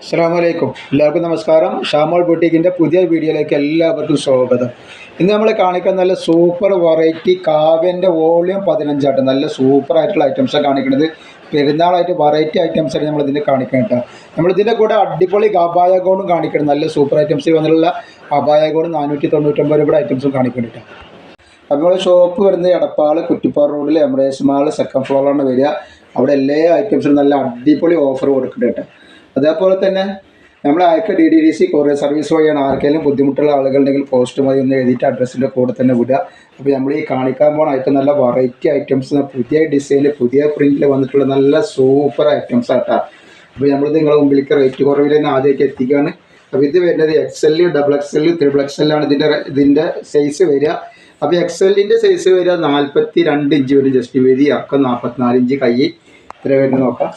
അസ്സലാമലൈക്കും. എല്ലാവർക്കും നമസ്കാരം. ഷാമോൾ ബുട്ടീക്കിൻ്റെ പുതിയ വീഡിയോയിലേക്ക് എല്ലാവർക്കും സ്വാഗതം. ഇന്ന് നമ്മൾ കാണിക്കാൻ നല്ല സൂപ്പർ വെറൈറ്റി കാവ്യൻ്റെ വോളിയം 15 ആയിട്ട് നല്ല സൂപ്പർ ആയിട്ടുള്ള ഐറ്റംസാണ് കാണിക്കുന്നത്. പെരുന്നാളായിട്ട് വെറൈറ്റി ഐറ്റംസാണ് നമ്മളിതിൻ്റെ കാണിക്കണം കേട്ടോ. നമ്മളിതിൻ്റെ കൂടെ അടിപൊളി അബായ ഗൗണും കാണിക്കണം. നല്ല സൂപ്പർ ഐറ്റംസ് വന്നുള്ള അബായ ഗൗൺ 499 രൂപയുടെ ഐറ്റംസും കാണിക്കണം കേട്ടോ. അപ്പോൾ ഷോപ്പ് വരുന്നത് എടപ്പാൾ കുറ്റിപ്പാറ റോഡിൽ എമറേസ് മാൾ സെക്കൻഡ് ഫ്ലോറിലാണ് വരിക. അവിടെ എല്ലാ ഐറ്റംസിനും നല്ല അടിപൊളി ഓഫർ കൊടുക്കുന്നുണ്ട് കേട്ടോ. അതേപോലെ തന്നെ നമ്മൾ അയക്ക DDDC കൊറിയർ സർവീസ് വഴിയാണ്. ആർക്കെങ്കിലും ബുദ്ധിമുട്ടുള്ള ആളുകളുണ്ടെങ്കിൽ പോസ്റ്റ് മതി ഒന്ന് എഴുതിയിട്ട് അഡ്രസ്സിൻ്റെ കൂടെ തന്നെ വിടുക. അപ്പോൾ നമ്മൾ ഈ കാണിക്കാൻ പോകുന്ന ഐറ്റം നല്ല വെറൈറ്റി ഐറ്റംസ്, പുതിയ ഡിസൈനിൽ പുതിയ പ്രിൻറ്റിൽ വന്നിട്ടുള്ള നല്ല സൂപ്പർ ഐറ്റംസ് ആട്ടാ. അപ്പോൾ നമ്മളിത് നിങ്ങളുടെ മുമ്പിലേക്ക് റേറ്റ് കുറവിൽ തന്നെ ആദ്യമായിട്ട് എത്തിക്കുകയാണ്. അപ്പോൾ ഇത് വരുന്നത് XL, XXL, XXL ആണ് ഇതിൻ്റെ സൈസ് വരിക. അപ്പോൾ XLൻ്റെ സൈസ് വരിക 42 ഇഞ്ച് വരും. ജസ്റ്റ് വീതി അക്കം 44 ഇഞ്ച്, കൈ ഇത്ര വരുന്നത് നോക്കാം.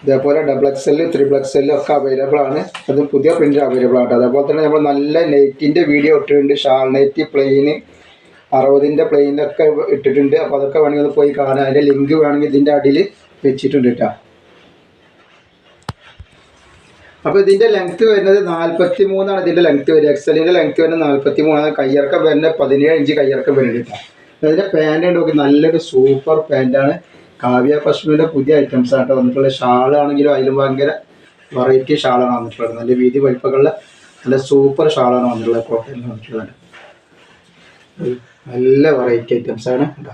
ഇതേപോലെ XXL, XXL ഒക്കെ അവൈലബിൾ ആണ്. അത് പുതിയ പ്രിൻ്റ് അവൈലബിൾ ആണ്. അതേപോലെ തന്നെ നമ്മൾ നല്ല നെറ്റിൻ്റെ വീഡിയോ ഇട്ടിട്ടുണ്ട്. ഷാൾ നെറ്റ് പ്ലെയിന് 60ൻ്റെ പ്ലെയിനൊക്കെ ഇട്ടിട്ടുണ്ട്. അപ്പോൾ അതൊക്കെ വേണമെങ്കിൽ ഒന്ന് പോയി കാണാം. അതിൻ്റെ ലിങ്ക് വേണമെങ്കിൽ ഇതിൻ്റെ അടിയിൽ വെച്ചിട്ടുണ്ട് കേട്ടോ. അപ്പോൾ ഇതിൻ്റെ ലെങ്ത്ത് വരുന്നത് 43 ഇതിൻ്റെ ലെങ്ത്ത് വരിക. XLൻ്റെ ലെങ്ത്ത് വരുന്നത് 43, കയ്യിറക്കം വരുന്നത് 17 ഇഞ്ച് കയ്യിറക്കം വരുന്നത് കേട്ടോ. അതിൻ്റെ പാൻറ് നോക്കി നല്ലൊരു സൂപ്പർ പാൻറ്റാണ്. കാവ്യ പശ്മിൻ്റെ പുതിയ ഐറ്റംസ് ആട്ടോ വന്നിട്ടുള്ളത്. ഷാളാണെങ്കിലും അതിലും ഭയങ്കര വെറൈറ്റി ഷാളാണ് വന്നിട്ടുള്ളത്. നല്ല വീതി വലിപ്പമുള്ള നല്ല സൂപ്പർ ഷാളാണ് വന്നിട്ടുള്ളത്. കോട്ടണിൽ വന്നിട്ടുള്ളത് നല്ല വെറൈറ്റി ഐറ്റംസാണ് കേട്ടോ.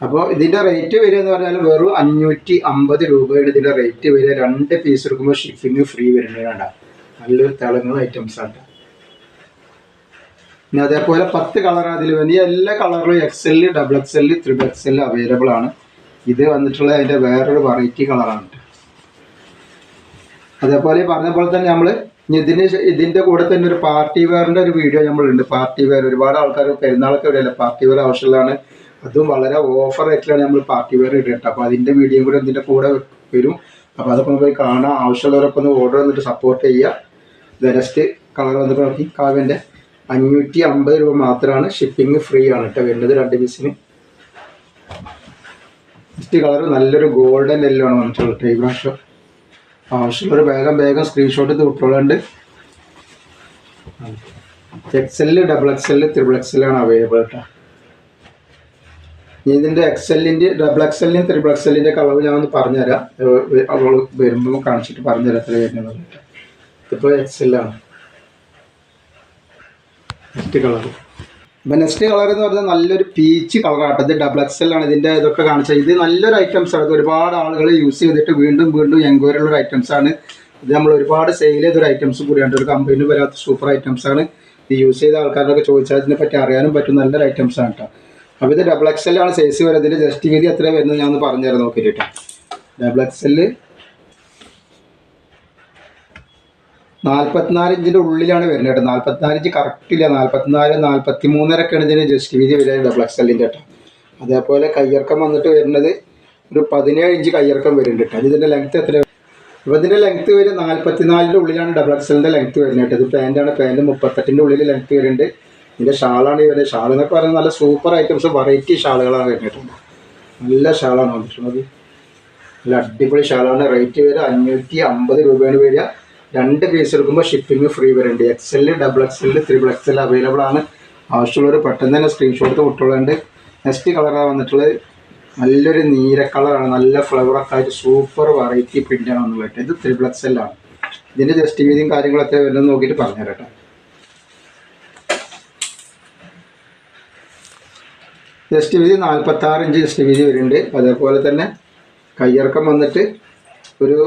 അപ്പോൾ ഇതിൻ്റെ റേറ്റ് വരിക എന്ന് പറഞ്ഞാൽ വെറും 550 രൂപയാണ് ഇതിൻ്റെ റേറ്റ് വരിക. 2 പീസ് എടുക്കുമ്പോൾ ഷിപ്പിംഗ് ഫ്രീ വരുന്നതാണ്. നല്ലൊരു തിളങ്ങുന്ന ഐറ്റംസാണ്. പിന്നെ അതേപോലെ 10 കളർ അതിൽ വേണ്ടി എല്ലാ കളറിലും XL, XXL, XXL അവൈലബിൾ ആണ്. ഇത് വന്നിട്ടുള്ള അതിൻ്റെ വേറൊരു വെറൈറ്റി കളറാണ്. അതേപോലെ പറഞ്ഞ പോലെ തന്നെ നമ്മൾ ഇതിൻ്റെ കൂടെ തന്നെ ഒരു പാർട്ടി വെയറിൻ്റെ ഒരു വീഡിയോ നമ്മളുണ്ട്. പാർട്ടി വെയർ ഒരുപാട് ആൾക്കാർ പെരുന്നാളൊക്കെ ഇവിടെയല്ല പാർട്ടി വെയർ ആവശ്യമുള്ളതാണ്. അതും വളരെ ഓഫർ റേറ്റിലാണ് നമ്മൾ പാർട്ടി വെയർ ഇടുക. അപ്പോൾ അതിൻ്റെ വീഡിയോയും കൂടെ ഇതിൻ്റെ കൂടെ വരും. അപ്പോൾ അതൊക്കെ ഒന്ന് പോയി കാണാം. ആവശ്യമുള്ളവരൊക്കെ ഒന്ന് ഓർഡർ വന്നിട്ട് സപ്പോർട്ട് ചെയ്യുക. നെക്സ്റ്റ് കളർ വന്നിട്ട് നോക്കി കാവ്യൻ്റെ 550 രൂപ മാത്രമാണ്. ഷിപ്പിംഗ് ഫ്രീ ആണ് കേട്ടോ വരുന്നത് 2 പീസിന്. നെക്സ്റ്റ് കളർ നല്ലൊരു ഗോൾഡൻ യെല്ലോ ആണ് വന്നിട്ടുള്ളത്. ഈ പ്രാവശ്യം ആവശ്യമുള്ളൊരു വേഗം സ്ക്രീൻഷോട്ട് ഇത് വിട്ടുകളുണ്ട്. XL, XXL, XXL ആണ് അവൈലബിൾ കേട്ടോ. ഇതിൻ്റെ XLൻ്റെ, XXLൻ്റെയും XXLൻ്റെ കളർ ഞാനൊന്ന് പറഞ്ഞുതരാം. അവൾ വരുമ്പോൾ കാണിച്ചിട്ട് പറഞ്ഞുതരാം എത്ര വരുന്നത്. ഇതിപ്പോൾ XL ആണ്. നെക്സ്റ്റ് കളർ എന്ന് പറഞ്ഞാൽ നല്ലൊരു പീച്ച് കളറാട്ടോ. ഇത് XXL ആണ്. ഇതിൻ്റെ ഇതൊക്കെ കാണിച്ചാൽ ഇത് നല്ലൊരു ഐറ്റംസ് ആണ്. ഇത് ഒരുപാട് ആളുകൾ യൂസ് ചെയ്തിട്ട് വീണ്ടും എൻക്വയറി ഉള്ള ഐറ്റംസ് ആണ്. ഇത് നമ്മൾ ഒരുപാട് സെയിൽ ചെയ്തൊരു ഐറ്റംസ് കൂടിയാണ്. ഒരു കമ്പനി വരാത്ത സൂപ്പർ ഐറ്റംസ് ആണ്. ഇത് യൂസ് ചെയ്ത ആൾക്കാരൊക്കെ ചോദിച്ചാൽ ഇതിനെ പറ്റി അറിയാനും പറ്റും. നല്ലൊരു ഐറ്റംസ് ആണ് കേട്ടോ. അപ്പോൾ ഇത് XXL ആണ് സൈസ് വരുന്നത്. ഇതിൻ്റെ ജസ്റ്റ് വീതി എത്ര വരുന്നത് ഞാൻ ഒന്ന് പറഞ്ഞുതരാം നോക്കിയിട്ട് കേട്ടോ. XXL 44 ഇഞ്ചിൻ്റെ ഉള്ളിലാണ് വരുന്നത് കേട്ടോ. 44 ഇഞ്ച് കറക്റ്റില്ല. 44, 43 ഇതിന് ജസ്റ്റ് വീതി വരിക XXLൻ്റെ കേട്ടോ. അതേപോലെ കയ്യിറക്കം വന്നിട്ട് വരുന്നത് ഒരു 17 ഇഞ്ച് കയ്യിറക്കം വരുന്നുണ്ട് കേട്ടോ. ഇതിൻ്റെ ലെങ്ത്ത് എത്ര? അപ്പോൾ ഇതിൻ്റെ ലെങ്ത്ത് വരും 44ൻ്റെ ഉള്ളിലാണ് XXLൻ്റെ ലെങ്ത്ത് വരുന്നത് കേട്ടോ. ഇത് പാൻറ്റാണ്. പാൻറ്റ് 38ൻ്റെ ഉള്ളിൽ ലെങ്ത്ത് വരുന്നുണ്ട്. ഇതിൻ്റെ ഷാളാണ് ഈ വരുന്നത്. ഷാൾ എന്നൊക്കെ പറയുന്നത് നല്ല സൂപ്പർ ഐറ്റംസ് വെറൈറ്റി ഷാളുകളാണ് വരുന്നിട്ടുണ്ട്. നല്ല ഷാളാണ് വന്നിട്ടുള്ളത്. നല്ല അടിപൊളി ഷാളാണ്. റേറ്റ് വരിക 550 രൂപയാണ് വരിക. 2 പീസ് എടുക്കുമ്പോൾ ഷിപ്പിംഗ് ഫ്രീ വരുന്നുണ്ട്. XL, XXL, XXL അവൈലബിൾ ആണ്. ആവശ്യമുള്ളവർ പെട്ടെന്ന് തന്നെ സ്ക്രീൻഷോട്ട് വിട്ടുകളുണ്ട്. നെക്സ്റ്റ് കളറാണ് വന്നിട്ടുള്ളത്. നല്ലൊരു നീല കളറാണ്. നല്ല ഫ്ലവറൊക്കെ ആയിട്ട് സൂപ്പർ വെറൈറ്റി പ്രിൻ്റാണ് വന്നിട്ട്. ഇത് XXL ആണ്. ഇതിൻ്റെ ജസ്റ്റ് വീതിയും കാര്യങ്ങളൊക്കെ വരുന്നത് നോക്കിയിട്ട് പറഞ്ഞുതരാം കേട്ടോ. ജസ്റ്റ് വീതി 46 ഇഞ്ച് ജസ്റ്റ് വീതി വരുന്നുണ്ട്. അതേപോലെ തന്നെ കയ്യിറക്കം വന്നിട്ട് ഒരു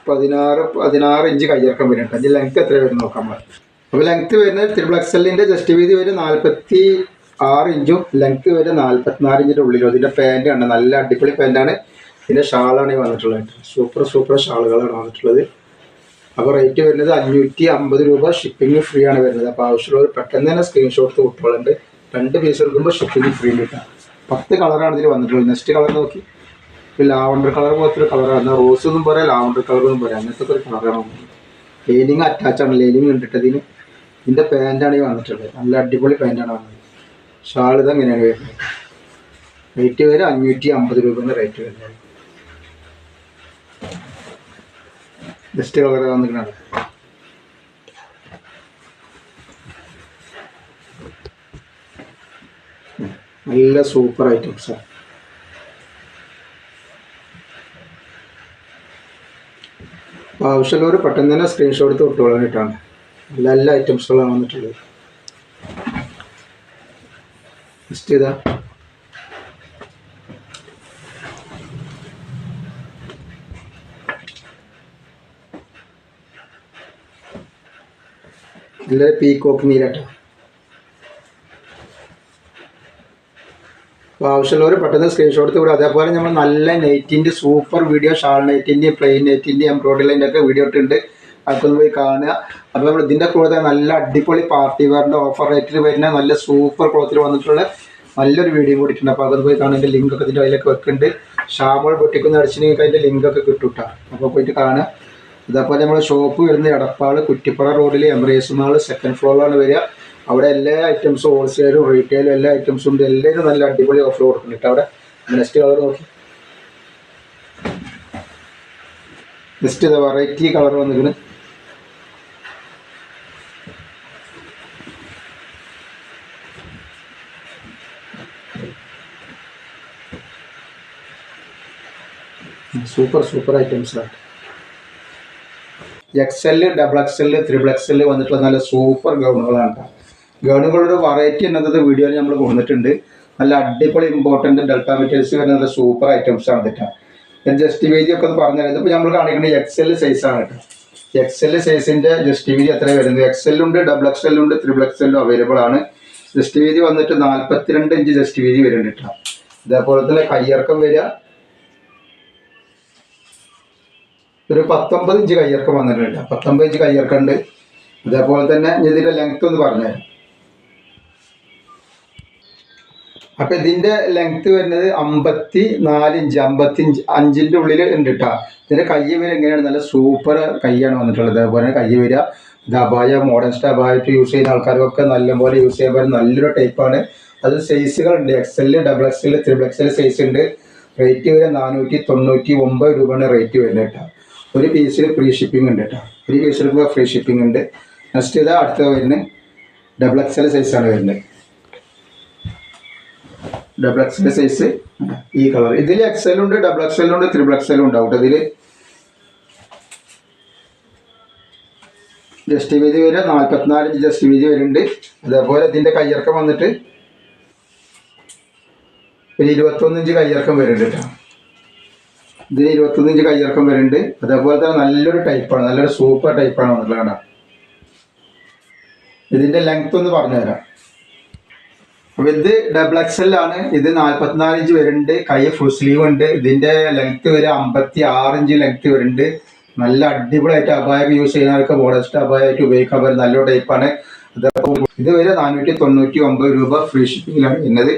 16 ഇഞ്ച് കയ്യിറക്കം വരുന്നുണ്ട്. അതിൻ്റെ ലെങ്ത്ത് എത്ര വരും നോക്കാം നമ്മൾ. അപ്പോൾ ലെങ്ത്ത് വരുന്നത് XXLൻ്റെ ജസ്റ്റ് വീതി വരും 46 ഇഞ്ചും ലെങ്ത്ത് വരും 44 ഇഞ്ചിൻ്റെ ഉള്ളിലും. ഇതിൻ്റെ പാൻറ്റ് ആണ് നല്ല അടിപൊളി പാൻറ്റാണ്. ഇതിൻ്റെ ഷാളാണ് ഈ വന്നിട്ടുള്ളത്. സൂപ്പർ ഷാളുകളാണ് വന്നിട്ടുള്ളത്. അപ്പോൾ റേറ്റ് വരുന്നത് 550 രൂപ. ഷിപ്പിംഗ് ഫ്രീ ആണ് വരുന്നത്. അപ്പോൾ ആവശ്യമുള്ളവർ പെട്ടെന്ന് തന്നെ സ്ക്രീൻഷോട്ട് വിട്ടുകളുണ്ട്. 2 പീസ് എടുക്കുമ്പോൾ ഷിപ്പിംഗ് ഫ്രീ കിട്ടാം. 10 കളറാണ് ഇതിൽ വന്നിട്ടുള്ളത്. നെക്സ്റ്റ് കളർ നോക്കി. ലാവണ്ടർ കളർ പോലത്തെ ഒരു കളറാണ്. റോസ് ഒന്നും പറയാം, ലാവണ്ടർ കളർ ഒന്നും പറയാം. അങ്ങനത്തെ ഒരു കളറാണ് വന്നത്. ലൈനിങ് അറ്റാച്ചാണ്. ലൈനിങ് കണ്ടിട്ടതിന് ഇതിൻ്റെ പാൻറ്റാണ് ഈ വന്നിട്ടുള്ളത്. നല്ല അടിപൊളി പാൻറ്റാണ് വന്നത്. ഷാൾ ഇതങ്ങനെയാണ് വരുന്നത്. റേറ്റ് വരെ 550 രൂപ റേറ്റ് വരുന്നത്. ജസ്റ്റ് കളർ വന്നിട്ടുണ്ട്. നല്ല സൂപ്പർ ഐറ്റംസാണ്. ആവശ്യമുള്ളവർ പെട്ടെന്ന് തന്നെ സ്ക്രീൻഷോട്ട് എടുത്ത് വിട്ടോളാനായിട്ടാണ്. നല്ല ഐറ്റംസുകളാണ് വന്നിട്ടുള്ളത്. ജസ്റ്റ് ചെയ്താ നല്ല പീക്കോക്ക് നീരാട്ടോ. അപ്പോൾ ആവശ്യമുള്ളവർ പെട്ടെന്ന് സ്ക്രീൻഷോട്ട് എടുത്ത് വിടുക. അതേപോലെ നമ്മൾ നല്ല നെറ്റിൻ്റെ സൂപ്പർ വീഡിയോ, ഷാൾ നെറ്റിൻ്റെയും പ്ലെയിൻ നെറ്റിൻ്റെയും എംബ്രോയിഡറി ലൈൻ്റെ ഒക്കെ വീഡിയോ ഇട്ടുണ്ട്. അതൊക്കെ പോയി കാണുക. അപ്പോൾ നമ്മൾ ഇതിൻ്റെ കൂടെ നല്ല അടിപൊളി പാർട്ടി വെയറിൻ്റെ ഓഫർ റേറ്റിൽ വരുന്ന നല്ല സൂപ്പർ ക്ലോത്തിൽ വന്നിട്ടുള്ള നല്ലൊരു വീഡിയോ കൂടി ഇട്ടുണ്ട്. അപ്പോൾ അതൊക്കെ പോയി കാണുന്നതിൻ്റെ ലിങ്കൊക്കെ ഇതിൻ്റെ അതിലൊക്കെ വെക്കുന്നുണ്ട്. ഷാമോൾ ബൊട്ടിക്കുന്ന അടിച്ചിട്ടുണ്ടെങ്കിൽ അതിൻ്റെ ലിങ്കൊക്കെ കിട്ടും കേട്ടോ. അപ്പോൾ പോയിട്ട് കാണുക. അതേപോലെ നമ്മുടെ ഷോപ്പ് വരുന്ന എടപ്പാൾ കുറ്റിപ്പുറ റോഡിൽ എംബ്രേസ് മാൾ സെക്കൻഡ് ഫ്ലോറിലാണ് വരിക. അവിടെ എല്ലാ ഐറ്റംസും ഹോൾസെയിലും റീറ്റെയിലും എല്ലാ ഐറ്റംസും ഉണ്ട്. എല്ലാവരും നല്ല അടിപൊളി ഓഫർ കൊടുക്കുന്നുണ്ട്. അവിടെ നെക്സ്റ്റ് കളർ നോക്കി. നെക്സ്റ്റ് വെറൈറ്റി കളർ വന്നിരിക്കുന്നു. സൂപ്പർ ഐറ്റംസാണ്. XL, XXL, XXL വന്നിട്ടുള്ള നല്ല സൂപ്പർ ഗൗണുകളാണ്. ഗൗണുകളുടെ വെറൈറ്റി എന്നത് വീഡിയോയിൽ നമ്മൾ കൊടുത്തിട്ടുണ്ട്. നല്ല അടിപൊളി ഇമ്പോർട്ടൻ്റ് ഡെൽറ്റ മെറ്റീരിയൽസ് വരുന്ന നല്ല സൂപ്പർ ഐറ്റംസാണ് കേട്ടോ. ഞാൻ ജസ്റ്റ് വീതി ഒക്കെ ഒന്ന് പറഞ്ഞു തരാം. ഇപ്പോൾ നമ്മൾ കാണിക്കുന്നത് XL സൈസാണ് കേട്ടോ. XL സൈസിൻ്റെ ജസ്റ്റ് വീതി എത്ര വരുന്നത്? XL ഉണ്ട്, XXL ഉണ്ട്, XXL അവൈലബിൾ ആണ്. ജസ്റ്റ് വീതി വന്നിട്ട് 42 ഇഞ്ച് ജസ്റ്റ് വീതി വരുന്നുണ്ട് കേട്ടോ. ഇതേപോലെ തന്നെ കയ്യിറക്കം വരിക ഒരു 19 ഇഞ്ച് കയ്യിറക്കം വന്നിട്ടുണ്ട്. 19 ഇഞ്ച് കയ്യിറക്കം ഉണ്ട്. അതേപോലെ തന്നെ ഇതിൻ്റെ ലെങ്ത് ഒന്ന് പറഞ്ഞുതരാം. അപ്പം ഇതിൻ്റെ ലെങ്ത് വരുന്നത് 54 ഇഞ്ച്, 55 ഉള്ളിൽ ഉണ്ട് കേട്ടോ. ഇതിൻ്റെ കൈ വരെ എങ്ങനെയാണ്? നല്ല സൂപ്പർ കൈയാണ് വന്നിട്ടുള്ളത്. അതേപോലെ കൈ വരിക അബായ മോഡേൺ സ്റ്റൈൽ അബായിട്ട് യൂസ് ചെയ്യുന്ന ആൾക്കാർക്കൊക്കെ നല്ലപോലെ യൂസ് ചെയ്യാൻ പറ്റുന്ന നല്ലൊരു ടൈപ്പാണ്. അത് സൈസുകളുണ്ട്. XL, XXL, XXL സൈസ് ഉണ്ട്. റേറ്റ് വരെ 499 രൂപയാണ് റേറ്റ് വരുന്നത് കേട്ടോ. ഒരു പീസിൽ ഫ്രീ ഷിപ്പിംഗ് ഉണ്ട് കേട്ടോ. ഒരു പീസിൽ ഫ്രീ ഷിപ്പിംഗ് ഉണ്ട്. നെക്സ്റ്റ് ഇതാ അടുത്ത വരുന്നത് XXL സൈസാണ് വരുന്നത്. XXL സൈസ് ഈ കളർ. ഇതിൽ XL ഉണ്ട്, XXL ഉണ്ട്, XXL ഉണ്ടാവും കേട്ടോ. ഇതിൽ ജസ്റ്റ് വീതി വരെ 44 ഇഞ്ച് ജസ്റ്റ് വീതി വരുന്നുണ്ട്. അതേപോലെ ഇതിൻ്റെ കയ്യിറക്കം വന്നിട്ട് ഒരു 21 ഇഞ്ച് കയ്യിറക്കം വരുന്നുണ്ട് കേട്ടോ. ഇതിന് 21 ഇഞ്ച് കയ്യിറക്കം വരുന്നുണ്ട്. അതേപോലെ തന്നെ നല്ലൊരു ടൈപ്പാണ്, നല്ലൊരു സൂപ്പർ ടൈപ്പാണ് വന്നിട്ടുള്ളത്. ഇതിൻ്റെ ലെങ്ത് ഒന്ന് പറഞ്ഞുതരാം. അപ്പോൾ ഇത് XXL ആണ്. ഇത് 44 ഇഞ്ച് വരുന്നുണ്ട്. കൈ ഫുൾ സ്ലീവ് ഉണ്ട്. ഇതിൻ്റെ ലെങ്ത് വരെ 56 ഇഞ്ച് ലെങ്ത് വരുന്നുണ്ട്. നല്ല അടിപൊളിയായിട്ട് അബായൊക്കെ യൂസ് ചെയ്യുന്നവർക്ക് മോഡസ്റ്റ് അബായായിട്ട് ഉപയോഗിക്കാൻ പറ്റുന്ന നല്ലൊരു ടൈപ്പാണ്. ഇത് വരെ 499 രൂപ ഫ്രീ ഷിപ്പിങ്ങിലാണ് വരുന്നത്.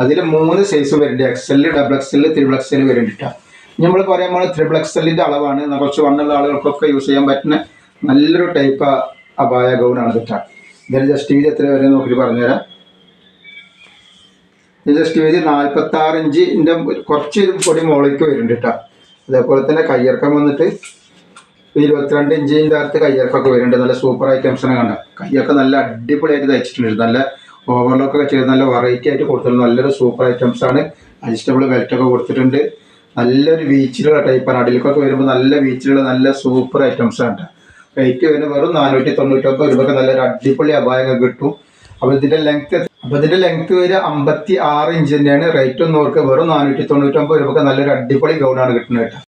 അതിൽ 3 സൈസ് വരുന്നുണ്ട്. XL, XXL, XXL വരുന്നുണ്ട്. നമ്മൾ പറയുമ്പോൾ XXLൻ്റെ അളവാണ്. കുറച്ച് വണ്ണുള്ള ആളുകൾക്കൊക്കെ യൂസ് ചെയ്യാൻ പറ്റുന്ന നല്ലൊരു ടൈപ്പ് അബായ ഗൗണാണ് കിട്ടുക. ഇതിന് ജസ്റ്റ് വീതി എത്ര വരെ നോക്കിയിട്ട് പറഞ്ഞുതരാം. ഇത് ജസ്റ്റ് വീതി 46 ഇഞ്ചിൻ്റെ കുറച്ച് പൊടി മുകളിലേക്ക് വരുന്നുണ്ട് കേട്ടോ. അതേപോലെ തന്നെ കയ്യിറക്കം വന്നിട്ട് 22 ഇഞ്ചിൻ്റെ അകത്ത് കയ്യിറക്കമൊക്കെ വരുന്നുണ്ട്. നല്ല സൂപ്പർ ഐറ്റംസിനെ കണ്ട കയ്യൊക്കെ നല്ല അടിപൊളിയായിട്ട് തയ്ച്ചിട്ടുണ്ട്. നല്ല ഓവർലോക്കൊക്കെ ചെയ്ത് നല്ല വെറൈറ്റി ആയിട്ട് കൊടുത്തിട്ടുണ്ട്. നല്ലൊരു സൂപ്പർ ഐറ്റംസാണ്. അഡ്ജസ്റ്റബിൾ ബെൽറ്റൊക്കെ കൊടുത്തിട്ടുണ്ട്. നല്ലൊരു വീച്ചിലുള്ള ടൈപ്പാണ്. അടിയിലേക്കൊക്കെ വരുമ്പോൾ നല്ല വീച്ചിലുള്ള നല്ല സൂപ്പർ ഐറ്റംസാണ്. റേറ്റ് വരുന്നത് വെറും 499 രൂപയ്ക്ക് നല്ലൊരു അടിപൊളി അബായം കിട്ടും. അപ്പോൾ ഇതിൻ്റെ ലെങ്ത് വരെ 56 ഇഞ്ച് തന്നെയാണ്. റേറ്റ് ഒന്നും ഓർക്ക് വെറും 499 രൂപയ്ക്ക് നല്ലൊരു അടിപൊളി ഗൗണാണ് കിട്ടുന്നത് കേട്ടോ.